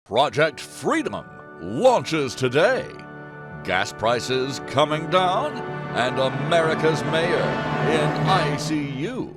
Project Freedom launches today. Gas prices coming down, and America's mayor in ICU.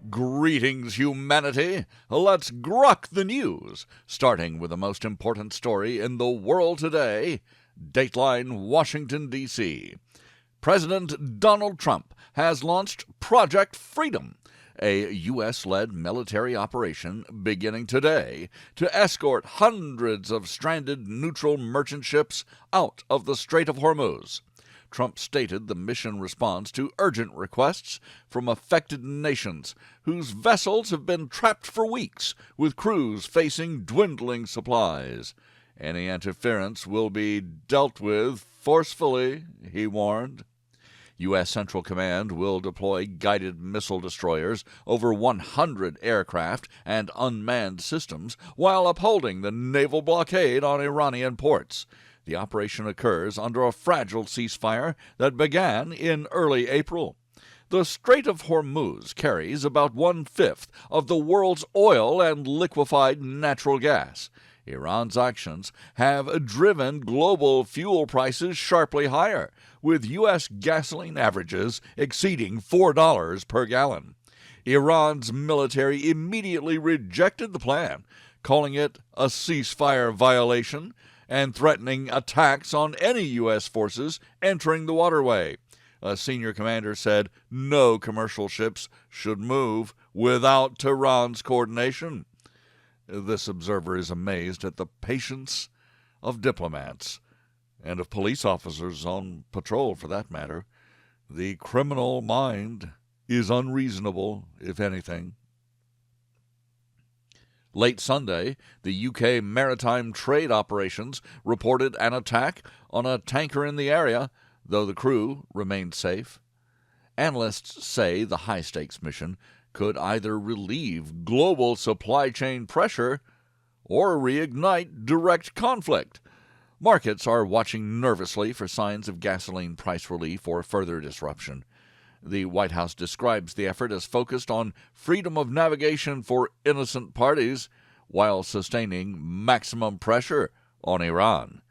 Greetings, humanity. Let's grok the news, starting with the most important story in the world today. Dateline, Washington, D.C. President Donald Trump has launched Project Freedom, a U.S.-led military operation beginning today to escort hundreds of stranded neutral merchant ships out of the Strait of Hormuz. Trump stated the mission responds to urgent requests from affected nations whose vessels have been trapped for weeks, with crews facing dwindling supplies. Any interference will be dealt with forcefully, he warned. U.S. Central Command will deploy guided missile destroyers over 100 aircraft and unmanned systems while upholding the naval blockade on Iranian ports. The operation occurs under a fragile ceasefire that began in early April. The Strait of Hormuz carries about 1/5 of the world's oil and liquefied natural gas. Iran's actions have driven global fuel prices sharply higher, with U.S. gasoline averages exceeding $4 per gallon. Iran's military immediately rejected the plan, calling it a ceasefire violation and threatening attacks on any U.S. forces entering the waterway. A senior commander said no commercial ships should move without Tehran's coordination. This observer is amazed at the patience of diplomats, and of police officers on patrol for that matter. The criminal mind is unreasonable, if anything. Late Sunday, the UK maritime trade operations reported an attack on a tanker in the area, though the crew remained safe. Analysts say the high-stakes mission could either relieve global supply chain pressure or reignite direct conflict. Markets are watching nervously for signs of gasoline price relief or further disruption. The White House describes the effort as focused on freedom of navigation for innocent parties while sustaining maximum pressure on Iran.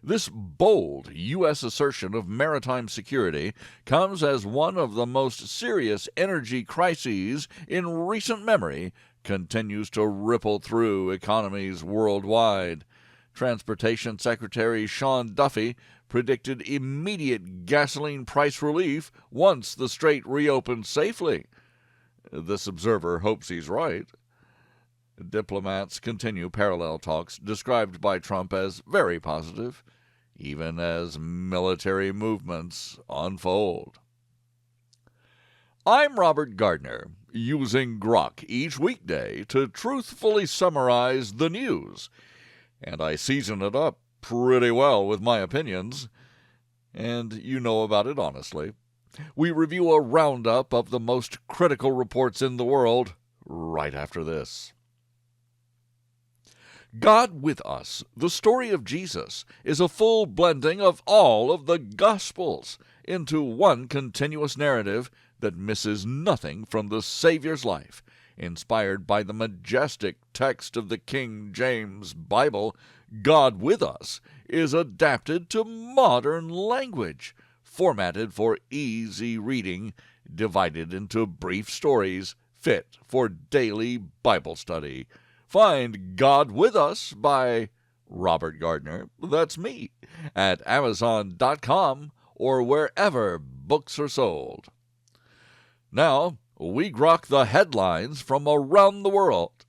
This bold U.S. assertion of maritime security comes as one of the most serious energy crises in recent memory continues to ripple through economies worldwide. Transportation Secretary Sean Duffy predicted immediate gasoline price relief once the strait reopened safely. This observer hopes he's right. Diplomats continue parallel talks described by Trump as very positive, even as military movements unfold. I'm Robert Gardner, using GROK each weekday to truthfully summarize the news, and I season it up pretty well with my opinions, and you know about it honestly. We review a roundup of the most critical reports in the world right after this. God with Us, the story of Jesus, is a full blending of all of the Gospels into one continuous narrative that misses nothing from the Savior's life. Inspired by the majestic text of the King James Bible, God with Us is adapted to modern language, formatted for easy reading, divided into brief stories fit for daily Bible study. Find God with Us by Robert Gardner, that's me, at Amazon.com or wherever books are sold. Now, we grok the headlines from around the world.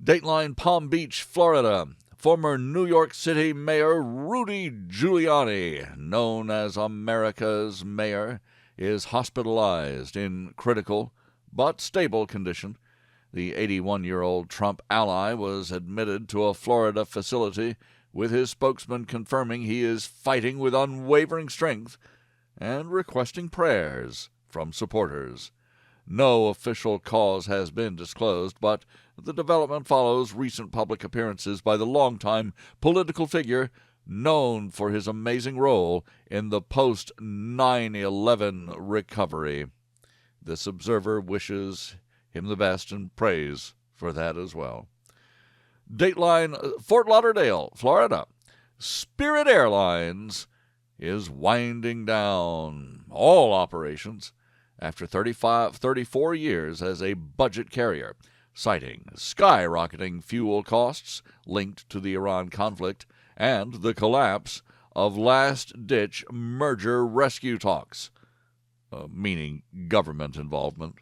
Dateline, Palm Beach, Florida. Former New York City Mayor Rudy Giuliani, known as America's mayor, is hospitalized in critical but stable condition. The 81-year-old Trump ally was admitted to a Florida facility, with his spokesman confirming he is fighting with unwavering strength and requesting prayers from supporters. No official cause has been disclosed, but the development follows recent public appearances by the longtime political figure known for his amazing role in the post-9/11 recovery. This observer wishes him the best and prays for that as well. Dateline, Fort Lauderdale, Florida. Spirit Airlines is winding down all operations after 34 years as a budget carrier, citing skyrocketing fuel costs linked to the Iran conflict and the collapse of last-ditch merger rescue talks, meaning government involvement.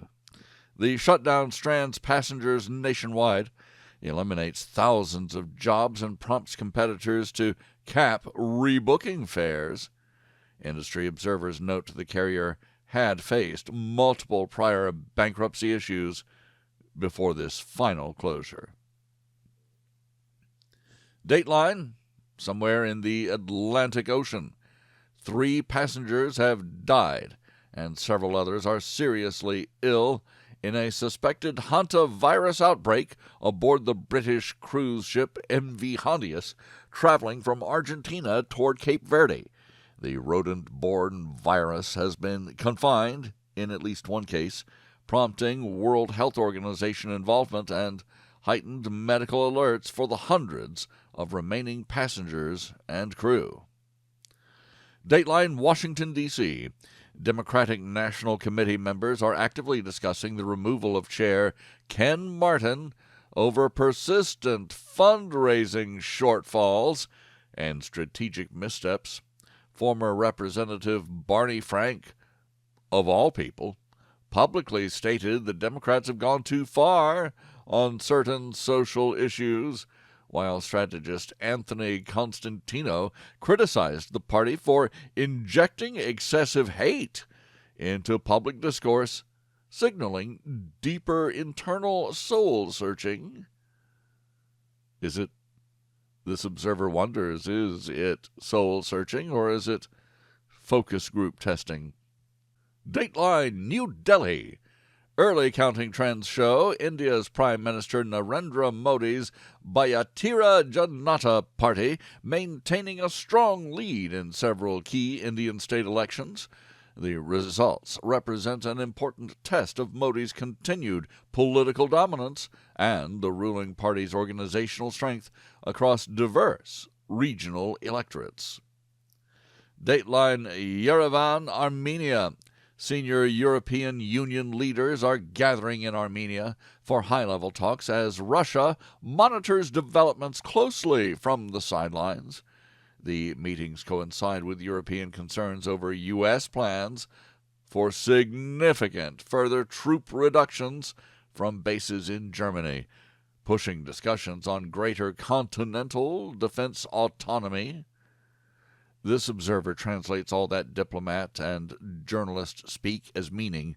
The shutdown strands passengers nationwide, eliminates thousands of jobs, and prompts competitors to cap rebooking fares. Industry observers note the carrier had faced multiple prior bankruptcy issues before this final closure. Dateline, somewhere in the Atlantic Ocean. 3 passengers have died, and several others are seriously ill in a suspected Hantavirus outbreak aboard the British cruise ship MV Hondius, traveling from Argentina toward Cape Verde. The rodent-borne virus has been confined in at least one case, prompting World Health Organization involvement and heightened medical alerts for the hundreds of remaining passengers and crew. Dateline, Washington, D.C. Democratic National Committee members are actively discussing the removal of Chair Ken Martin over persistent fundraising shortfalls and strategic missteps. Former Representative Barney Frank, of all people, publicly stated the Democrats have gone too far on certain social issues, while strategist Anthony Constantino criticized the party for injecting excessive hate into public discourse, signaling deeper internal soul-searching. Is it, this observer wonders, is it soul-searching or is it focus group testing? Dateline, New Delhi. Early counting trends show India's Prime Minister Narendra Modi's Bharatiya Janata Party maintaining a strong lead in several key Indian state elections. The results represent an important test of Modi's continued political dominance and the ruling party's organizational strength across diverse regional electorates. Dateline, Yerevan, Armenia. Senior European Union leaders are gathering in Armenia for high-level talks as Russia monitors developments closely from the sidelines. The meetings coincide with European concerns over U.S. plans for significant further troop reductions from bases in Germany, pushing discussions on greater continental defense autonomy. This observer translates all that diplomat and journalist speak as meaning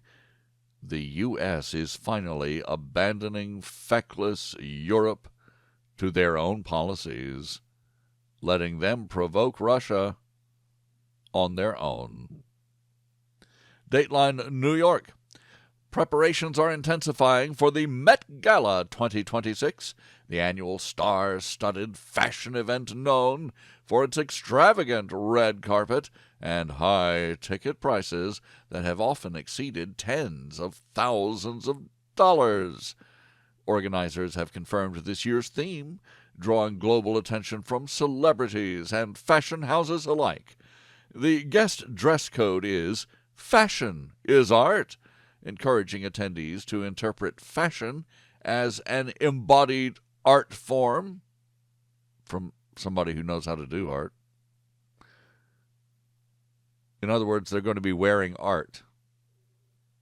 the U.S. is finally abandoning feckless Europe to their own policies, letting them provoke Russia on their own. Dateline, New York. Preparations are intensifying for the Met Gala 2026, the annual star-studded fashion event known for its extravagant red carpet and high ticket prices that have often exceeded tens of thousands of dollars. Organizers have confirmed this year's theme, drawing global attention from celebrities and fashion houses alike. The guest dress code is "Fashion is Art," encouraging attendees to interpret fashion as an embodied art form from somebody who knows how to do art. In other words, they're going to be wearing art.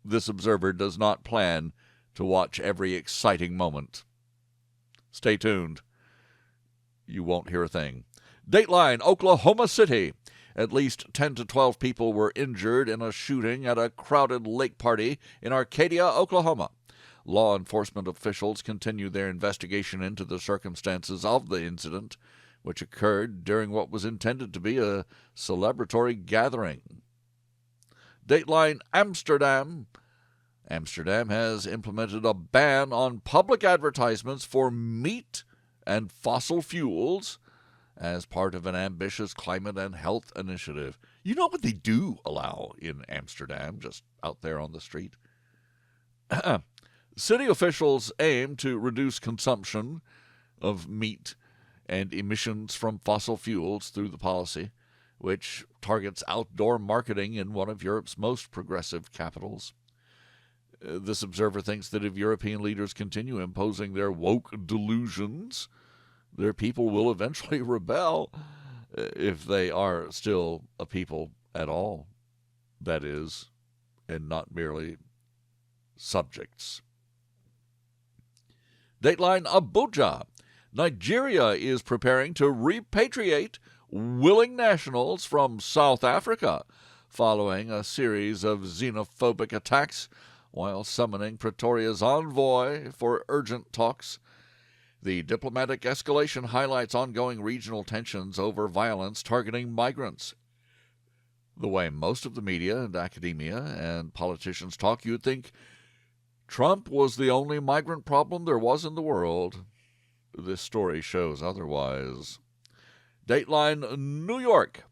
This observer does not plan to watch every exciting moment. Stay tuned. You won't hear a thing. Dateline, Oklahoma City. At least 10 to 12 people were injured in a shooting at a crowded lake party in Arcadia, Oklahoma. Law enforcement officials continue their investigation into the circumstances of the incident, which occurred during what was intended to be a celebratory gathering. Dateline, Amsterdam. Amsterdam has implemented a ban on public advertisements for meat and fossil fuels as part of an ambitious climate and health initiative. You know what they do allow in Amsterdam, just out there on the street? City officials aim to reduce consumption of meat and emissions from fossil fuels through the policy, which targets outdoor marketing in one of Europe's most progressive capitals. This observer thinks that if European leaders continue imposing their woke delusions, their people will eventually rebel, if they are still a people at all, that is, and not merely subjects. Dateline Abuja. Nigeria is preparing to repatriate willing nationals from South Africa following a series of xenophobic attacks while summoning Pretoria's envoy for urgent talks. The diplomatic escalation highlights ongoing regional tensions over violence targeting migrants. The way most of the media and academia and politicians talk, you'd think Trump was the only migrant problem there was in the world. This story shows otherwise. Dateline New York.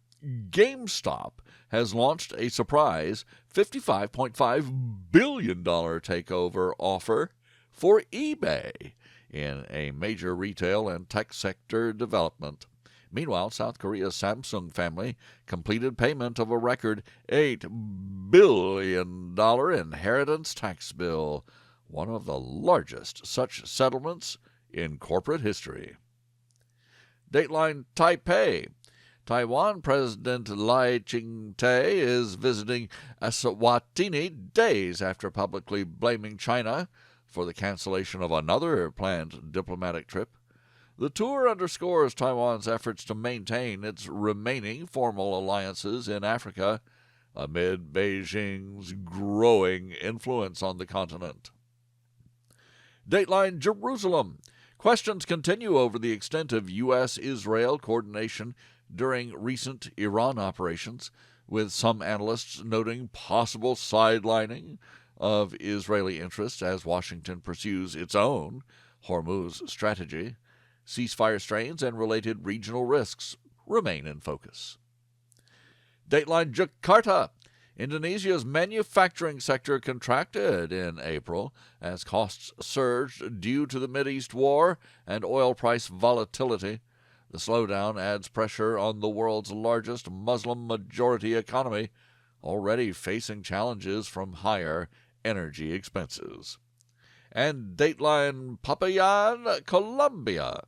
GameStop has launched a surprise $55.5 billion takeover offer for eBay in a major retail and tech sector development. Meanwhile, South Korea's Samsung family completed payment of a record $8 billion inheritance tax bill, one of the largest such settlements in corporate history. Dateline Taipei. Taiwan President Lai Ching-te is visiting Eswatini days after publicly blaming China for the cancellation of another planned diplomatic trip. The tour underscores Taiwan's efforts to maintain its remaining formal alliances in Africa amid Beijing's growing influence on the continent. Dateline Jerusalem. Questions continue over the extent of U.S.-Israel coordination during recent Iran operations, with some analysts noting possible sidelining of Israeli interests as Washington pursues its own Hormuz strategy. Ceasefire strains and related regional risks remain in focus. Dateline Jakarta. Indonesia's manufacturing sector contracted in April as costs surged due to the Mideast war and oil price volatility. The slowdown adds pressure on the world's largest Muslim-majority economy, already facing challenges from higher energy expenses. And Dateline Popayan, Colombia.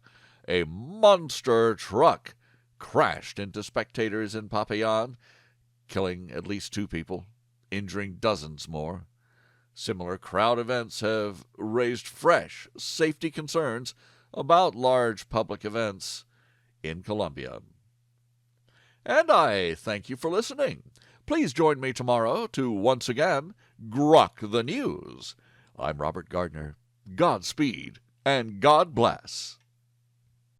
A monster truck crashed into spectators in Popayan, killing at least 2 people, injuring dozens more. Similar crowd events have raised fresh safety concerns about large public events in Colombia. And I thank you for listening. Please join me tomorrow to once again GROK the News. I'm Robert Gardner. Godspeed and God bless.